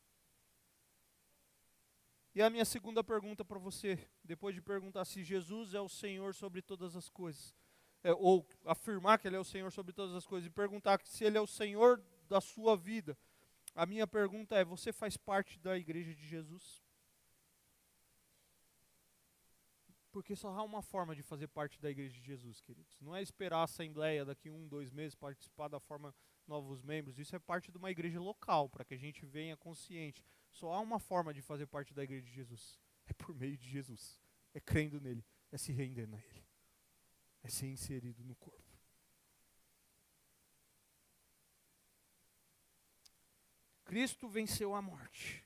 E a minha segunda pergunta para você, depois de perguntar se Jesus é o Senhor sobre todas as coisas, ou afirmar que Ele é o Senhor sobre todas as coisas, e perguntar se Ele é o Senhor da sua vida, a minha pergunta é, você faz parte da igreja de Jesus? Porque só há uma forma de fazer parte da igreja de Jesus, queridos. Não é esperar a assembleia daqui 1, 2 meses, participar da forma novos membros, isso é parte de uma igreja local, para que a gente venha consciente. Só há uma forma de fazer parte da igreja de Jesus. É por meio de Jesus. É crendo nele. É se rendendo a ele. É ser inserido no corpo. Cristo venceu a morte.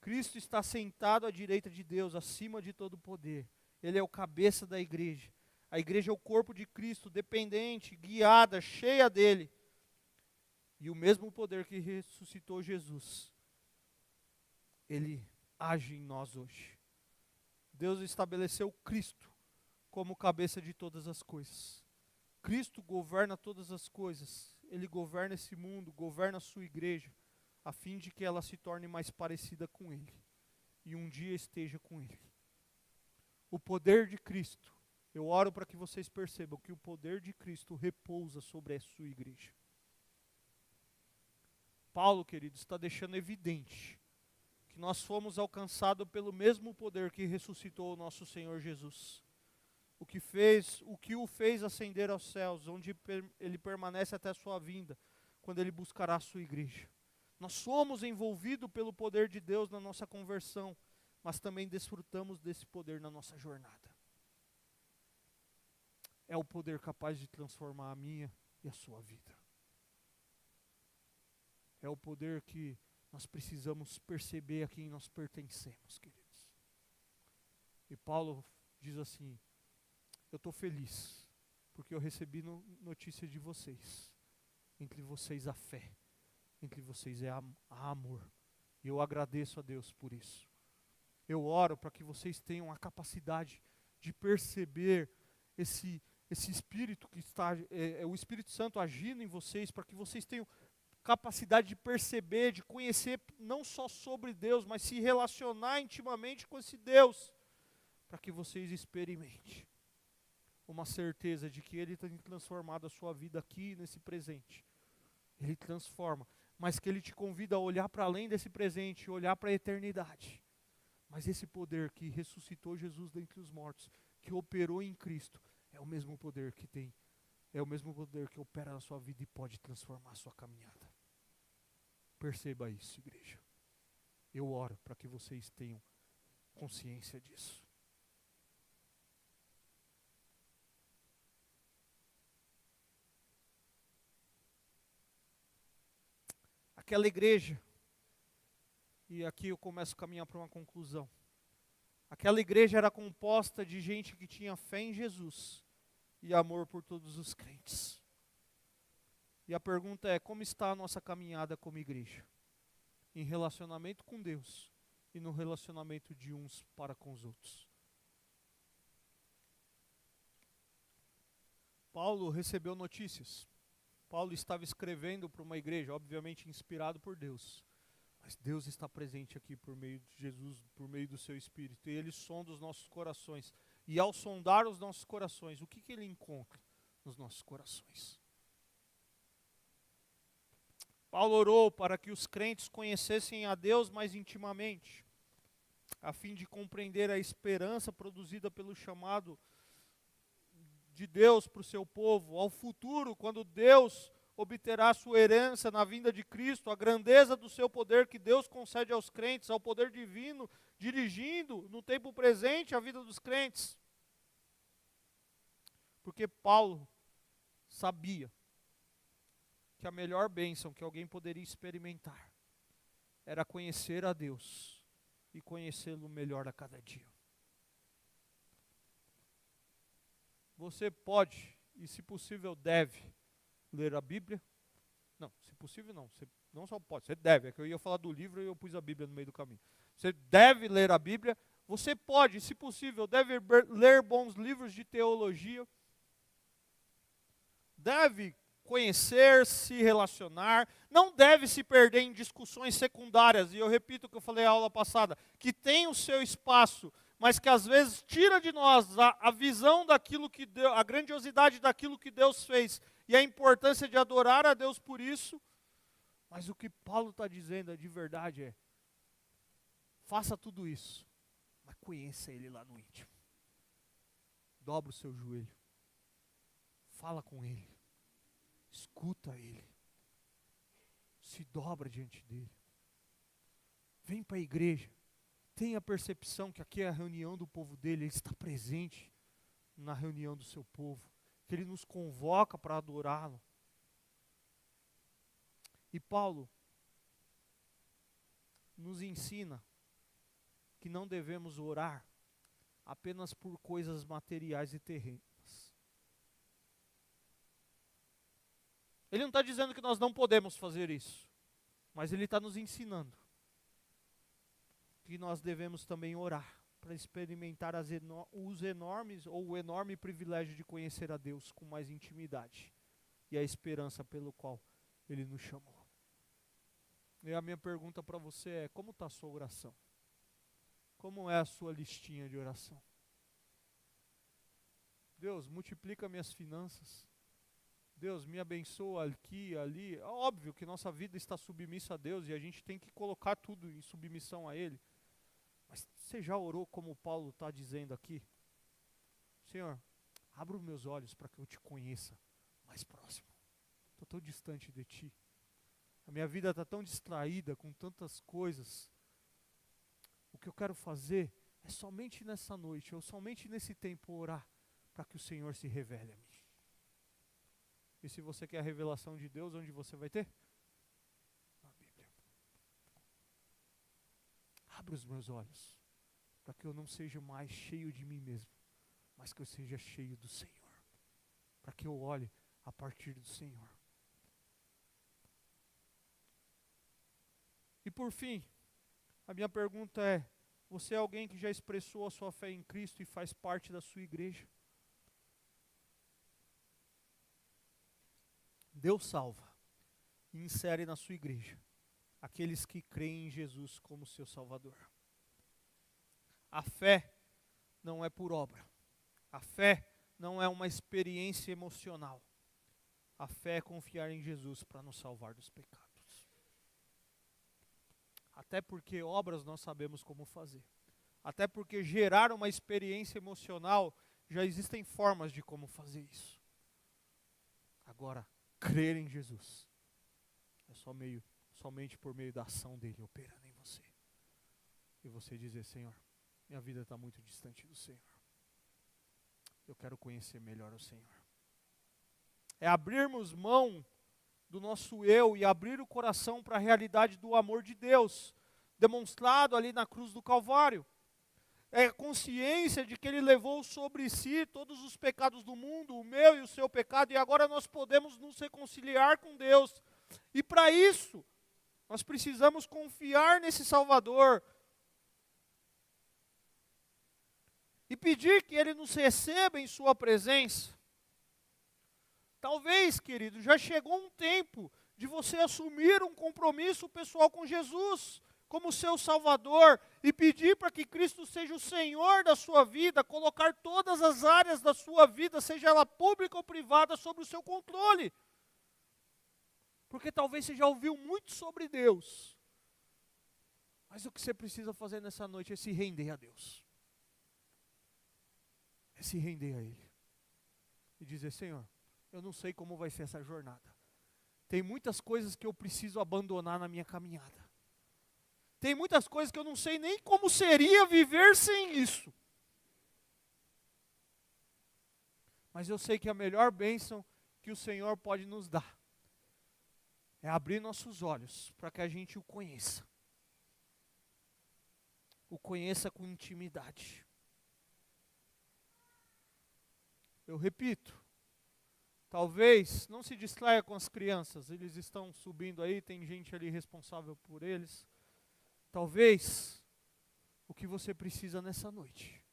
Cristo está sentado à direita de Deus, acima de todo poder. Ele é o cabeça da igreja. A igreja é o corpo de Cristo, dependente, guiada, cheia dele. E o mesmo poder que ressuscitou Jesus, ele age em nós hoje. Deus estabeleceu Cristo como cabeça de todas as coisas. Cristo governa todas as coisas. Ele governa esse mundo, governa a sua igreja, a fim de que ela se torne mais parecida com Ele. E um dia esteja com Ele. O poder de Cristo, eu oro para que vocês percebam que o poder de Cristo repousa sobre a sua igreja. Paulo, queridos, está deixando evidente que nós fomos alcançados pelo mesmo poder que ressuscitou o nosso Senhor Jesus. O que o fez ascender aos céus, onde ele permanece até a sua vinda, quando ele buscará a sua igreja. Nós somos envolvidos pelo poder de Deus na nossa conversão, mas também desfrutamos desse poder na nossa jornada. É o poder capaz de transformar a minha e a sua vida. É o poder que nós precisamos perceber a quem nós pertencemos, queridos. E Paulo diz assim: eu estou feliz, porque eu recebi notícia de vocês. Entre vocês a fé, entre vocês há amor. E eu agradeço a Deus por isso. Eu oro para que vocês tenham a capacidade de perceber esse Espírito que está, o Espírito Santo agindo em vocês, para que vocês tenham capacidade de perceber, de conhecer não só sobre Deus, mas se relacionar intimamente com esse Deus, para que vocês experimentem uma certeza de que Ele tem transformado a sua vida aqui nesse presente. Ele transforma, mas que Ele te convida a olhar para além desse presente, olhar para a eternidade. Mas esse poder que ressuscitou Jesus dentre os mortos, que operou em Cristo, é o mesmo poder que tem, é o mesmo poder que opera na sua vida e pode transformar a sua caminhada. Perceba isso, igreja. Eu oro para que vocês tenham consciência disso. Aquela igreja, e aqui eu começo a caminhar para uma conclusão. Aquela igreja era composta de gente que tinha fé em Jesus e amor por todos os crentes. E a pergunta é: como está a nossa caminhada como igreja? Em relacionamento com Deus e no relacionamento de uns para com os outros. Paulo recebeu notícias. Paulo estava escrevendo para uma igreja, obviamente inspirado por Deus. Mas Deus está presente aqui por meio de Jesus, por meio do seu Espírito. E Ele sonda os nossos corações. E ao sondar os nossos corações, o que Ele encontra nos nossos corações? Paulo orou para que os crentes conhecessem a Deus mais intimamente, a fim de compreender a esperança produzida pelo chamado de Deus para o seu povo, ao futuro, quando Deus obterá sua herança na vinda de Cristo, a grandeza do seu poder que Deus concede aos crentes, ao poder divino, dirigindo no tempo presente a vida dos crentes. Porque Paulo sabia que a melhor bênção que alguém poderia experimentar era conhecer a Deus e conhecê-lo melhor a cada dia. Você pode, e se possível deve, ler a Bíblia. Não, se possível não, você não só pode, você deve. É que eu ia falar do livro e eu pus a Bíblia no meio do caminho. Você deve ler a Bíblia, você pode, se possível, deve ler bons livros de teologia, deve conhecer, se relacionar, não deve se perder em discussões secundárias, e eu repito o que eu falei na aula passada, que tem o seu espaço, mas que às vezes tira de nós a visão daquilo que Deus, a grandiosidade daquilo que Deus fez, e a importância de adorar a Deus por isso. Mas o que Paulo está dizendo de verdade é: faça tudo isso, mas conheça Ele lá no íntimo. Dobra o seu joelho, fala com Ele, escuta Ele, se dobra diante dele. Vem para a igreja. Tenha a percepção que aqui é a reunião do povo dele, ele está presente na reunião do seu povo, que ele nos convoca para adorá-lo. E Paulo nos ensina que não devemos orar apenas por coisas materiais e terrenas. Ele não está dizendo que nós não podemos fazer isso, mas ele está nos ensinando que nós devemos também orar para experimentar os enormes ou o enorme privilégio de conhecer a Deus com mais intimidade e a esperança pelo qual ele nos chamou. E a minha pergunta para você é: como está a sua oração? Como é a sua listinha de oração? Deus, multiplica minhas finanças. Deus, me abençoa aqui, ali. É óbvio que nossa vida está submissa a Deus e a gente tem que colocar tudo em submissão a Ele. Mas você já orou como Paulo está dizendo aqui? Senhor, abra os meus olhos para que eu te conheça mais próximo. Estou tão distante de Ti. A minha vida está tão distraída com tantas coisas. O que eu quero fazer é somente nessa noite, ou somente nesse tempo orar, para que o Senhor se revele a mim. E se você quer a revelação de Deus, onde você vai ter? Na Bíblia. Abra os meus olhos, para que eu não seja mais cheio de mim mesmo, mas que eu seja cheio do Senhor. Para que eu olhe a partir do Senhor. E por fim, a minha pergunta é: você é alguém que já expressou a sua fé em Cristo e faz parte da sua igreja? Deus salva e insere na sua igreja aqueles que creem em Jesus como seu Salvador. A fé não é por obra. A fé não é uma experiência emocional. A fé é confiar em Jesus para nos salvar dos pecados. Até porque obras nós sabemos como fazer. Até porque gerar uma experiência emocional, já existem formas de como fazer isso. Agora, crer em Jesus é somente por meio da ação dele operando em você. E você dizer: Senhor, minha vida está muito distante do Senhor. Eu quero conhecer melhor o Senhor. É abrirmos mão do nosso eu e abrir o coração para a realidade do amor de Deus, demonstrado ali na cruz do Calvário. É a consciência de que Ele levou sobre si todos os pecados do mundo, o meu e o seu pecado, e agora nós podemos nos reconciliar com Deus. E para isso, nós precisamos confiar nesse Salvador e pedir que Ele nos receba em sua presença. Talvez, querido, já chegou um tempo de você assumir um compromisso pessoal com Jesus como seu Salvador e pedir para que Cristo seja o Senhor da sua vida, colocar todas as áreas da sua vida, seja ela pública ou privada, sob o seu controle. Porque talvez você já ouviu muito sobre Deus, mas o que você precisa fazer nessa noite é se render a Deus. É se render a Ele. E dizer: Senhor, eu não sei como vai ser essa jornada. Tem muitas coisas que eu preciso abandonar na minha caminhada. Tem muitas coisas que eu não sei nem como seria viver sem isso. Mas eu sei que a melhor bênção que o Senhor pode nos dar é abrir nossos olhos para que a gente o conheça. O conheça com intimidade. Eu repito, talvez não se distraia com as crianças, eles estão subindo aí, tem gente ali responsável por eles. Talvez o que você precisa nessa noite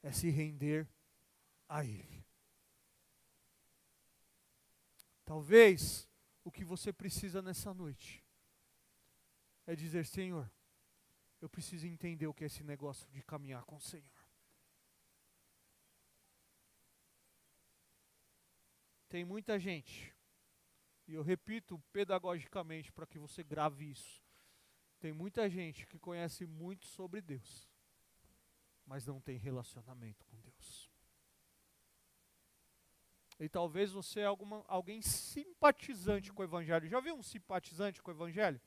é se render a Ele. Talvez o que você precisa nessa noite é dizer: Senhor, eu preciso entender o que é esse negócio de caminhar com o Senhor. Tem muita gente, e eu repito pedagogicamente para que você grave isso. Tem muita gente que conhece muito sobre Deus, mas não tem relacionamento com Deus. E talvez você é alguém simpatizante com o Evangelho. Já viu um simpatizante com o Evangelho?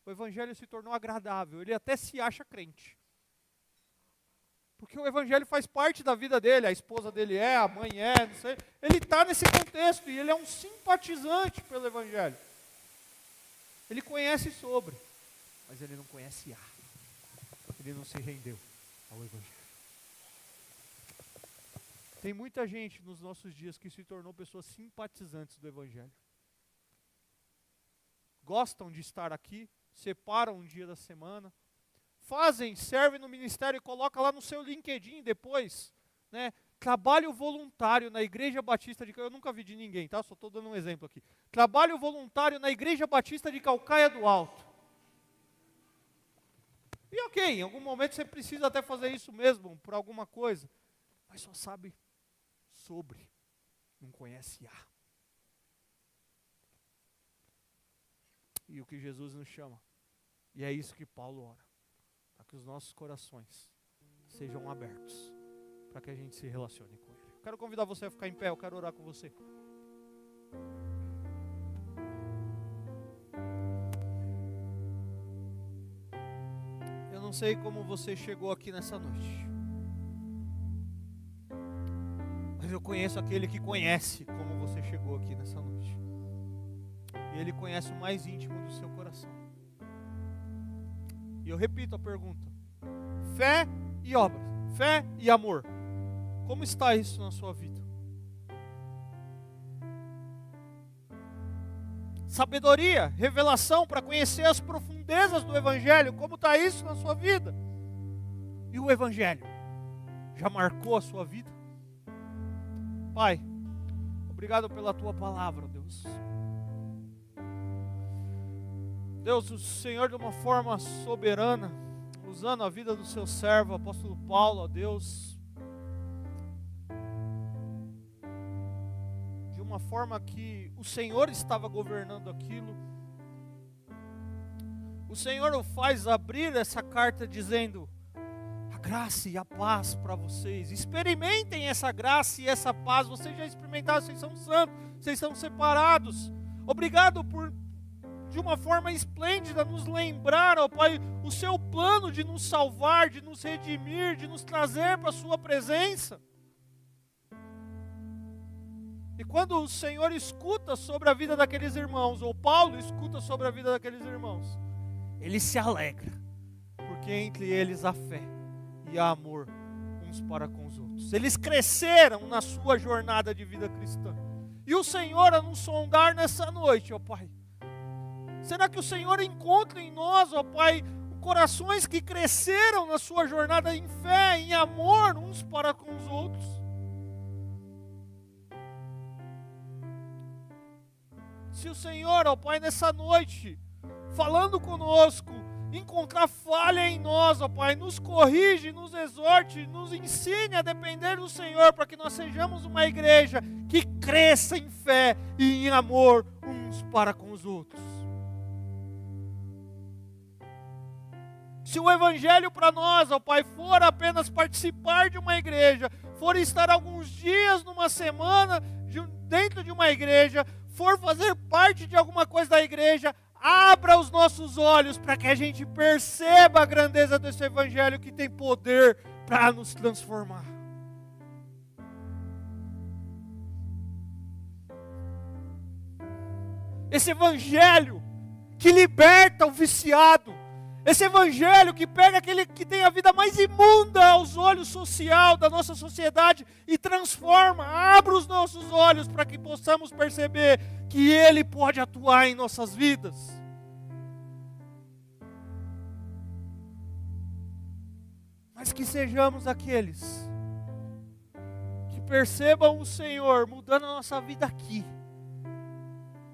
O Evangelho se tornou agradável, ele até se acha crente. Porque o Evangelho faz parte da vida dele, a esposa dele é, a mãe é, não sei. Ele está nesse contexto e ele é um simpatizante pelo Evangelho. Ele conhece sobre, mas ele não conhece a. Ele não se rendeu ao Evangelho. Tem muita gente nos nossos dias que se tornou pessoas simpatizantes do Evangelho. Gostam de estar aqui, separam um dia da semana, servem no ministério e colocam lá no seu LinkedIn depois, né? Trabalho voluntário na Igreja Batista de... Eu nunca vi de ninguém, tá? Só estou dando um exemplo aqui. Trabalho voluntário na Igreja Batista de Calcaia do Alto. E ok, em algum momento você precisa até fazer isso mesmo, por alguma coisa. Mas só sabe sobre, não conhece a. E o que Jesus nos chama. E é isso que Paulo ora. Para que os nossos corações sejam abertos. Para que a gente se relacione com Ele. Quero convidar você a ficar em pé, eu quero orar com você. Eu não sei como você chegou aqui nessa noite. Mas eu conheço aquele que conhece como você chegou aqui nessa noite. E Ele conhece o mais íntimo do seu coração. E eu repito a pergunta. Fé e obras. Fé e amor. Como está isso na sua vida? Sabedoria, revelação para conhecer as profundezas do Evangelho. Como está isso na sua vida? E o Evangelho já marcou a sua vida? Pai, obrigado pela Tua palavra, Deus. Deus, o Senhor de uma forma soberana, usando a vida do seu servo, apóstolo Paulo, ó Deus, de uma forma que o Senhor estava governando aquilo. O Senhor o faz abrir essa carta dizendo: a graça e a paz para vocês. Experimentem essa graça e essa paz. Vocês já experimentaram, vocês são santos, vocês são separados. Obrigado por, de uma forma esplêndida, nos lembrar, ó Pai, o seu plano de nos salvar, de nos redimir, de nos trazer para a sua presença. E quando o Senhor escuta sobre a vida daqueles irmãos, ou Paulo escuta sobre a vida daqueles irmãos, ele se alegra, porque entre eles há fé e há amor uns para com os outros. Eles cresceram na sua jornada de vida cristã. E o Senhor a nos sondar nessa noite, ó Pai. Será que o Senhor encontra em nós, ó Pai, corações que cresceram na sua jornada em fé, em amor uns para com os outros? Se o Senhor, ó Pai, nessa noite, falando conosco, encontrar falha em nós, ó Pai, nos corrige, nos exorte, nos ensine a depender do Senhor, para que nós sejamos uma igreja que cresça em fé e em amor uns para com os outros. Se o Evangelho para nós, ó Pai, for apenas participar de uma igreja, for estar alguns dias numa semana dentro de uma igreja, for fazer parte de alguma coisa da igreja, abra os nossos olhos para que a gente perceba a grandeza desse Evangelho que tem poder para nos transformar. Esse Evangelho que liberta o viciado, esse Evangelho que pega aquele que tem a vida mais imunda aos olhos social da nossa sociedade e transforma, abre os nossos olhos para que possamos perceber que Ele pode atuar em nossas vidas. Mas que sejamos aqueles que percebam o Senhor mudando a nossa vida aqui,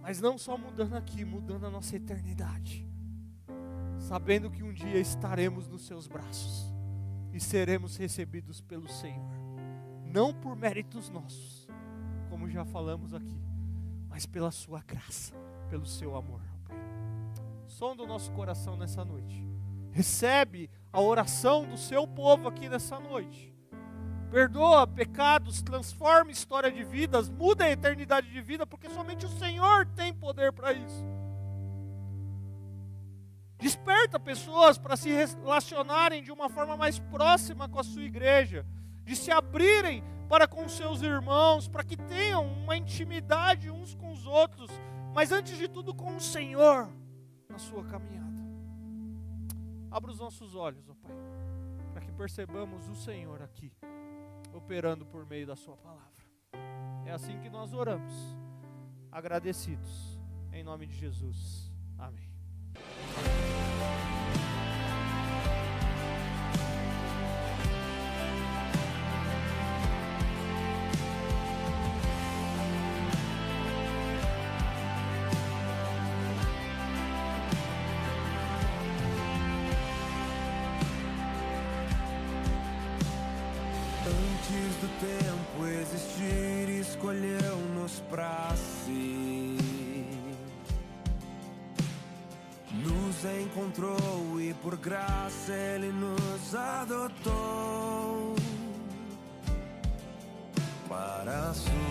mas não só mudando aqui, mudando a nossa eternidade. Sabendo que um dia estaremos nos seus braços e seremos recebidos pelo Senhor, não por méritos nossos, como já falamos aqui, mas pela sua graça, pelo seu amor. Sonda o nosso coração nessa noite, recebe a oração do seu povo aqui nessa noite, perdoa pecados, transforma história de vidas, muda a eternidade de vida, porque somente o Senhor tem poder para isso. Desperta pessoas para se relacionarem de uma forma mais próxima com a sua igreja, de se abrirem para com seus irmãos, para que tenham uma intimidade uns com os outros, mas antes de tudo com o Senhor na sua caminhada. Abra os nossos olhos, ó Pai, para que percebamos o Senhor aqui, operando por meio da sua palavra. É assim que nós oramos, agradecidos, em nome de Jesus. Amém. Antes do tempo existir, escolheu-nos pra si. Nos encontrou e por graça Ele nos adotou para a sua